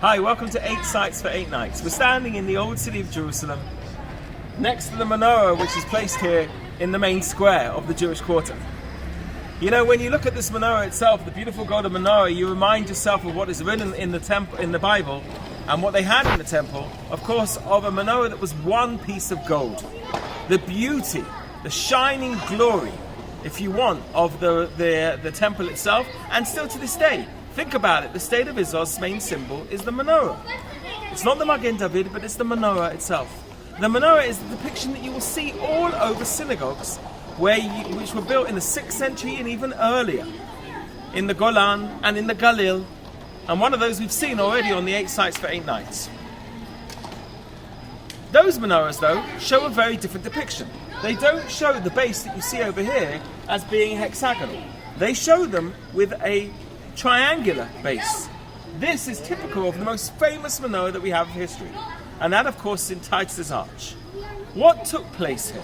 Hi, welcome to 8 Sites for 8 Nights. We're standing in the old city of Jerusalem, next to the Menorah, which is placed here in the main square of the Jewish quarter. You know, when you look at this Menorah itself, the beautiful golden Menorah, you remind yourself of what is written in the temple, in the Bible, and what they had in the temple, of course, of a Menorah that was one piece of gold. The beauty, the shining glory, if you want, of the temple itself, and still to this day. Think about it, the state of Israel's main symbol is the Menorah. It's not the Magen David, but it's the Menorah itself. The Menorah is the depiction that you will see all over synagogues, which were built in the 6th century and even earlier, in the Golan and in the Galil, and one of those we've seen already on the 8 Sites for 8 Nights. Those menorahs, though, show a very different depiction. They don't show the base that you see over here as being hexagonal. They show them with a triangular base. This is typical of the most famous menorah that we have in history, and that, of course, is in Titus's Arch. What took place here?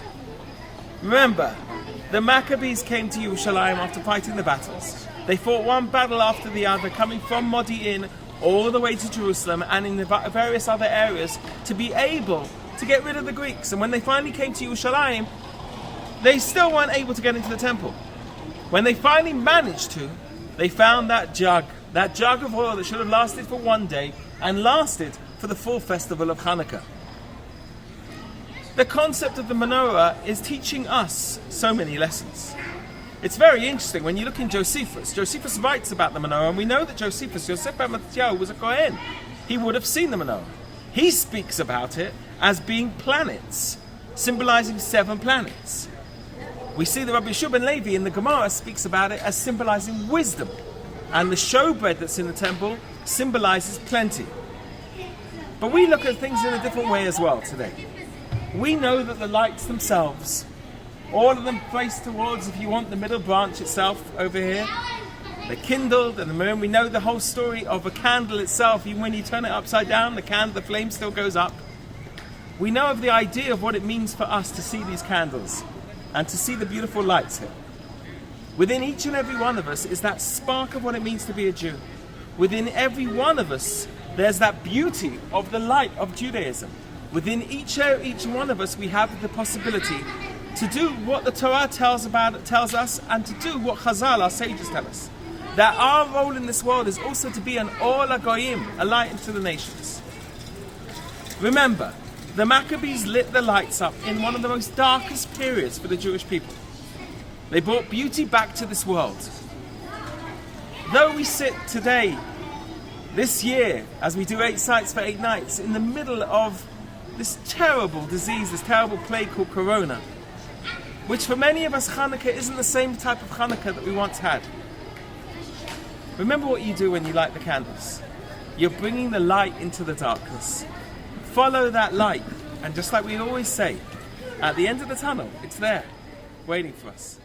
Remember, the Maccabees came to Yerushalayim after fighting the battles. They fought one battle after the other, coming from Modi'in all the way to Jerusalem and in the various other areas to be able to get rid of the Greeks. And when they finally came to Yerushalayim, they still weren't able to get into the temple. When they finally managed to, they found that jug of oil that should have lasted for one day and lasted for the full festival of Hanukkah. The concept of the menorah is teaching us so many lessons. It's very interesting when you look in Josephus. Josephus writes about the menorah, and we know that Josephus, Yosef ben Mattatyahu, was a Kohen. He would have seen the menorah. He speaks about it as being planets, symbolizing 7 planets. We see the Rabbi Shub ben Levi in the Gemara speaks about it as symbolizing wisdom, and the showbread that's in the temple symbolizes plenty. But we look at things in a different way as well today. We know that the lights themselves, all of them placed towards, if you want, the middle branch itself over here, they're kindled and the moon. We know the whole story of a candle itself. Even when you turn it upside down, the flame still goes up. We know of the idea of what it means for us to see these candles and to see the beautiful lights here. Within each and every one of us is that spark of what it means to be a Jew. Within every one of us, there's that beauty of the light of Judaism. Within each one of us, we have the possibility to do what the Torah tells us, and to do what Chazal, our sages, tell us. That our role in this world is also to be an Or LaGoyim, a light into the nations. Remember, the Maccabees lit the lights up in one of the most darkest periods for the Jewish people. They brought beauty back to this world. Though we sit today, this year, as we do 8 Sites for 8 Nights, in the middle of this terrible disease, this terrible plague called Corona, which for many of us, Hanukkah isn't the same type of Hanukkah that we once had. Remember what you do when you light the candles. You're bringing the light into the darkness. Follow that light, and just like we always say, at the end of the tunnel, it's there, waiting for us.